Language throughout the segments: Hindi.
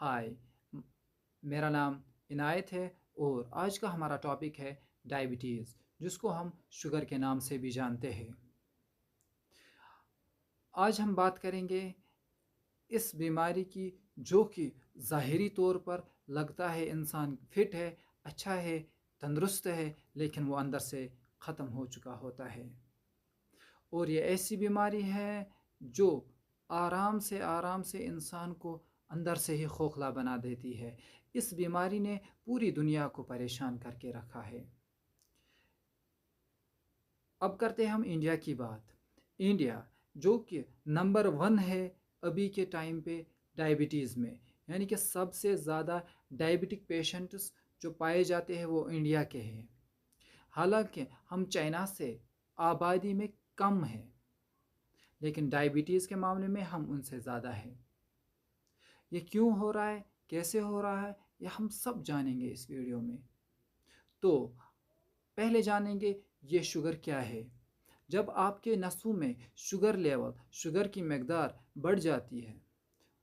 हाय, म- मेरा नाम इनायत है और आज का हमारा टॉपिक है डायबिटीज़, जिसको हम शुगर के नाम से भी जानते हैं। आज हम बात करेंगे इस बीमारी की, जो कि ज़ाहिरी तौर पर लगता है इंसान फिट है, अच्छा है, तंदुरुस्त है, लेकिन वो अंदर से ख़त्म हो चुका होता है। और ये ऐसी बीमारी है जो आराम से इंसान को अंदर से ही खोखला बना देती है। इस बीमारी ने पूरी दुनिया को परेशान करके रखा है। अब करते हैं हम इंडिया की बात। इंडिया जो कि नंबर 1 है अभी के टाइम पे डायबिटीज़ में, यानी कि सबसे ज़्यादा डायबिटिक पेशेंट्स जो पाए जाते हैं वो इंडिया के हैं। हालांकि हम चाइना से आबादी में कम हैं, लेकिन डायबिटीज़ के मामले में हम उनसे ज़्यादा हैं। ये क्यों हो रहा है, कैसे हो रहा है, ये हम सब जानेंगे इस वीडियो में। तो पहले जानेंगे ये शुगर क्या है। जब आपके नसों में शुगर लेवल, शुगर की मकदार बढ़ जाती है,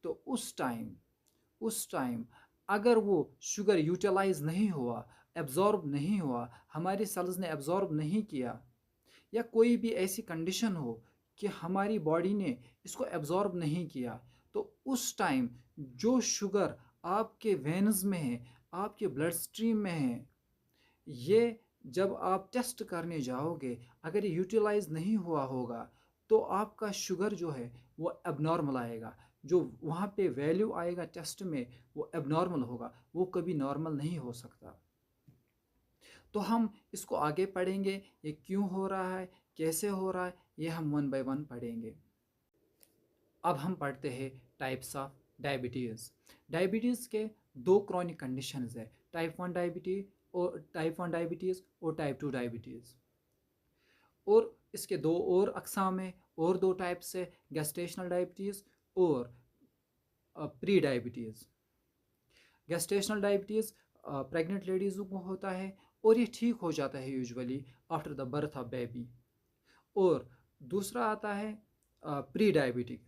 तो उस टाइम अगर वो शुगर यूटिलाइज नहीं हुआ, एब्जॉर्ब नहीं हुआ, हमारी सेल्स ने एब्जॉर्ब नहीं किया, या कोई भी ऐसी कंडीशन हो कि हमारी बॉडी ने इसको एब्जॉर्ब नहीं किया, तो उस टाइम जो शुगर आपके वेन्स में है, आपके ब्लड स्ट्रीम में है, ये जब आप टेस्ट करने जाओगे, अगर ये यूटिलाइज नहीं हुआ होगा, तो आपका शुगर जो है वो एबनॉर्मल आएगा। जो वहाँ पे वैल्यू आएगा टेस्ट में, वो एबनॉर्मल होगा, वो कभी नॉर्मल नहीं हो सकता। तो हम इसको आगे पढ़ेंगे, ये क्यों हो रहा है, कैसे हो रहा है, ये हम वन बाय वन पढ़ेंगे। अब हम पढ़ते हैं टाइप्स ऑफ डायबिटीज़। डायबिटीज़ के दो क्रॉनिक कंडीशंस है, टाइप वन डायबिटीज़ और टाइप 2 डायबिटीज़। और इसके दो और अकसाम है, और दो टाइप्स है, गेस्टेशनल डायबिटीज़ और pre diabetes. Gestational diabetes pregnant लेडीज़ों को होता है, और ये ठीक हो जाता है usually after the birth of baby. और दूसरा आता है प्री डायबिटिक।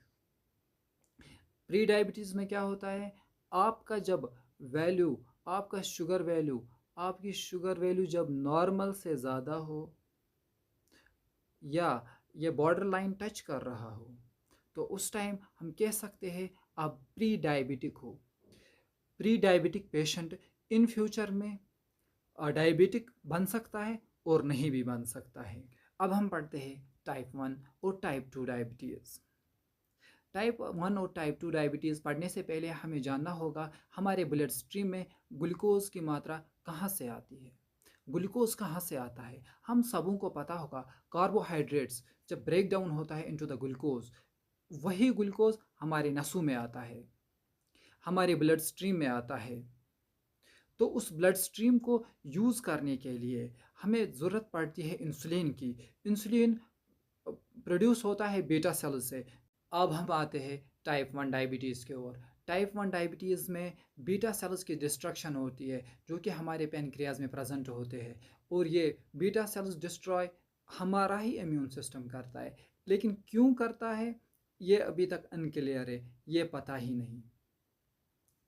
प्री डायबिटीज़ में क्या होता है, आपका जब वैल्यू, आपका शुगर वैल्यू, आपकी शुगर वैल्यू जब नॉर्मल से ज़्यादा हो, या ये बॉर्डर लाइन टच कर रहा हो, तो उस टाइम हम कह सकते हैं आप प्री डायबिटिक हो। Pre diabetic patient in future में डायबिटिक बन सकता है और नहीं भी बन सकता है। अब हम पढ़ते हैं टाइप 1 और टाइप 2 डायबिटीज़। टाइप 1 और टाइप 2 डायबिटीज़ पढ़ने से पहले हमें जानना होगा हमारे ब्लड स्ट्रीम में ग्लूकोज की मात्रा कहाँ से आती है। ग्लूकोज कहाँ से आता है, हम सबों को पता होगा। कार्बोहाइड्रेट्स जब ब्रेक डाउन होता है इनटू द ग्लूकोज, वही ग्लूकोज हमारे नसों में आता है, हमारे ब्लड स्ट्रीम में आता है। तो उस ब्लड स्ट्रीम को यूज़ करने के लिए हमें ज़रूरत पड़ती है इंसुलिन की। इंसुलिन प्रोड्यूस होता है बीटा सेल से। अब हम आते हैं टाइप 1 डायबिटीज़ के ओर। टाइप 1 डायबिटीज़ में बीटा सेल्स की डिस्ट्रक्शन होती है, जो कि हमारे पैनक्रियाज में प्रेजेंट होते हैं, और ये बीटा सेल्स डिस्ट्रॉय हमारा ही इम्यून सिस्टम करता है। लेकिन क्यों करता है, ये अभी तक अनक्लियर है, ये पता ही नहीं।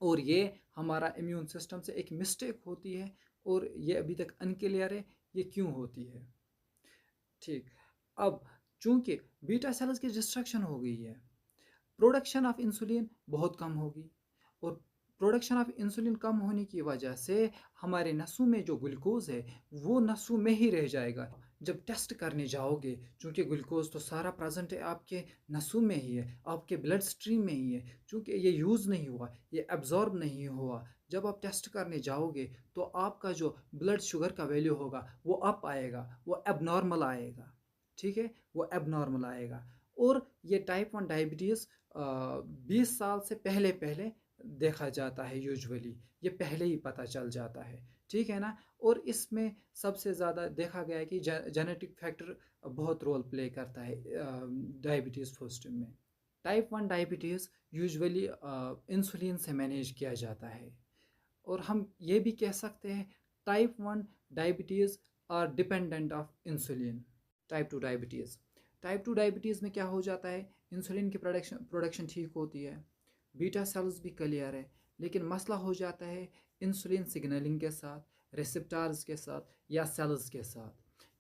और ये हमारा इम्यून सिस्टम से एक मिस्टेक होती है, और ये अभी तक अनक्लियर है ये क्यों होती है। ठीक। अब चूंकि बीटा सेल्स की डिस्ट्रक्शन हो गई है, प्रोडक्शन ऑफ इंसुलिन बहुत कम होगी, और प्रोडक्शन ऑफ इंसुलिन कम होने की वजह से हमारे नसों में जो ग्लूकोज है वो नसों में ही रह जाएगा। जब टेस्ट करने जाओगे, चूँकि ग्लूकोज तो सारा प्रेजेंट है आपके नसों में ही है, आपके ब्लड स्ट्रीम में ही है, चूँकि ये यूज़ नहीं हुआ, ये एब्जॉर्ब नहीं हुआ, जब आप टेस्ट करने जाओगे तो आपका जो ब्लड शुगर का वैल्यू होगा वो अप आएगा, वो एबनॉर्मल आएगा। ठीक है, वो एबनॉर्मल आएगा। और ये टाइप 1 डायबिटीज़ 20 साल से पहले पहले देखा जाता है यूजुअली, ये पहले ही पता चल जाता है। ठीक है ना। और इसमें सबसे ज़्यादा देखा गया है कि जेनेटिक फैक्टर बहुत रोल प्ले करता है डायबिटीज़ फर्स्ट में। टाइप 1 डायबिटीज़ यूजुअली इंसुलिन से मैनेज किया जाता है। और हम ये भी कह सकते हैं type 1 diabetes are dependent of insulin. Type 2 diabetes, type 2 diabetes में क्या हो जाता है, इंसुलिन की प्रोडक्शन प्रोडक्शन ठीक होती है, बीटा सेल्स भी क्लियर है, लेकिन मसला हो जाता है इंसुलिन सिग्नलिंग के साथ, रिसेप्टार्स के साथ या सेल्स के साथ,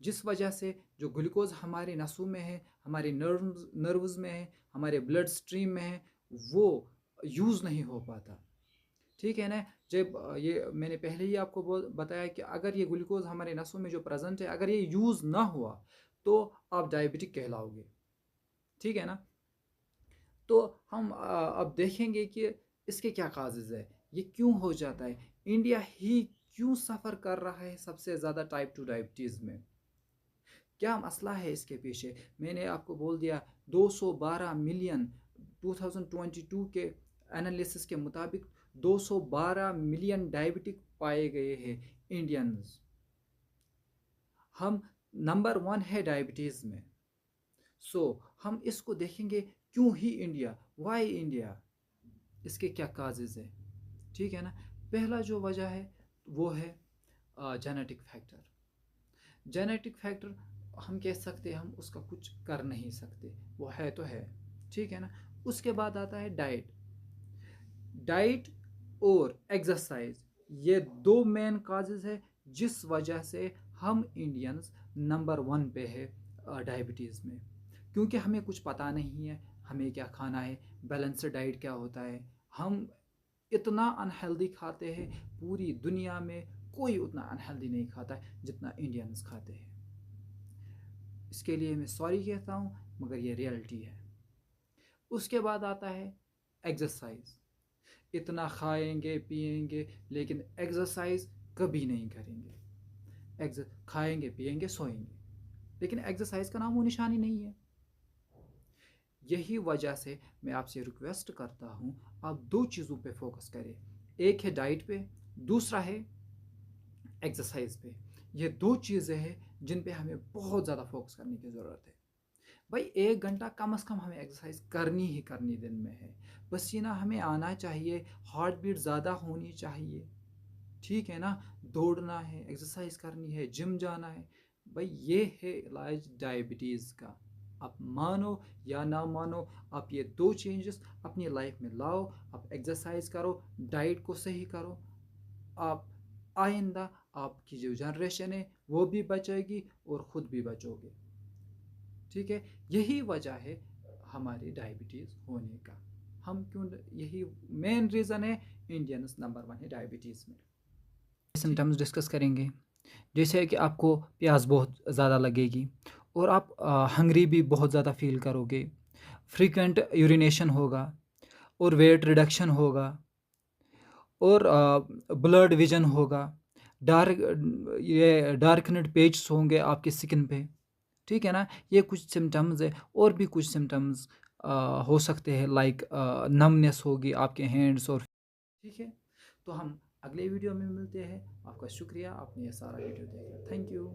जिस वजह से जो ग्लूकोज हमारे नसों में है, हमारे नर्व्स में है, हमारे ब्लड स्ट्रीम में है, वो यूज़ नहीं हो पाता। ठीक है ना। जब ये मैंने पहले ही आपको बताया कि अगर ये ग्लूकोज हमारे नसों में जो प्रेजेंट है, अगर ये यूज़ ना हुआ तो आप डायबिटिक कहलाओगे। ठीक है ना। तो हम अब देखेंगे कि इसके क्या काजेज़ है, ये क्यों हो जाता है, इंडिया ही क्यों सफ़र कर रहा है सबसे ज़्यादा टाइप 2 डायबिटीज़ में, क्या मसला है इसके पीछे। मैंने आपको बोल दिया 212 मिलियन 2022 के एनालिसिस के मुताबिक 212 मिलियन डायबिटिक पाए गए हैं इंडियंस। हम नंबर 1 है डायबिटीज़ में। हम इसको देखेंगे क्यों ही इंडिया, वाई इंडिया, इसके क्या काजेज़ है। ठीक है ना। पहला जो वजह है वो है जेनेटिक फैक्टर। जेनेटिक फैक्टर हम कह सकते हैं हम उसका कुछ कर नहीं सकते, वो है तो है। ठीक है ना। उसके बाद आता है डाइट। डाइट और एक्सरसाइज, ये दो मेन काजेज है जिस वजह से हम इंडियंस नंबर 1 पे है डायबिटीज़ में। क्योंकि हमें कुछ पता नहीं है हमें क्या खाना है, बैलेंस्ड डाइट क्या होता है। हम इतना अनहेल्दी खाते हैं, पूरी दुनिया में कोई उतना अनहेल्दी नहीं खाता है जितना इंडियंस खाते हैं। इसके लिए मैं सॉरी कहता हूँ, मगर ये रियलिटी है। उसके बाद आता है एक्सरसाइज। इतना खाएंगे पिएंगे लेकिन एक्सरसाइज कभी नहीं करेंगे। खाएंगे पिएंगे सोएंगे, लेकिन एक्सरसाइज का नाम वो निशानी नहीं है। यही वजह से मैं आपसे रिक्वेस्ट करता हूँ आप दो चीज़ों पे फोकस करें, एक है डाइट पे, दूसरा है एक्सरसाइज पे। ये दो चीज़ें हैं जिन पे हमें बहुत ज़्यादा फोकस करने की ज़रूरत है। भाई 1 घंटा कम से कम हमें एक्सरसाइज करनी ही करनी दिन में है। पसीना हमें आना चाहिए, हार्ट बीट ज़्यादा होनी चाहिए। ठीक है ना। दौड़ना है, एक्सरसाइज करनी है, जिम जाना है। भाई ये है इलाज डायबिटीज़ का। आप मानो या ना मानो, आप ये दो चेंजेस अपनी लाइफ में लाओ। आप एक्सरसाइज करो, डाइट को सही करो, आप आइंदा आपकी जो जनरेशन है वो भी बचेगी और ख़ुद भी बचोगे। ठीक है। यही वजह है हमारी डायबिटीज़ होने का। हम क्यों, यही मेन रीज़न है इंडियंस नंबर 1 है डायबिटीज़ में। सिम्टम्स डिस्कस करेंगे, जैसे कि आपको प्यास बहुत ज़्यादा लगेगी और आप हंग्री भी बहुत ज़्यादा फील करोगे, फ्रीक्वेंट यूरिनेशन होगा और वेट रिडक्शन होगा और ब्लड विजन होगा, डार्कनेड पेजेस होंगे आपके स्किन पे। ठीक है ना। ये कुछ सिम्टम्स है, और भी कुछ सिम्टम्स हो सकते हैं, लाइक नमनेस होगी आपके हैंड्स और। ठीक है। तो हम अगले वीडियो में मिलते हैं। आपका शुक्रिया, आपने ये सारा वीडियो देखा। Thank you.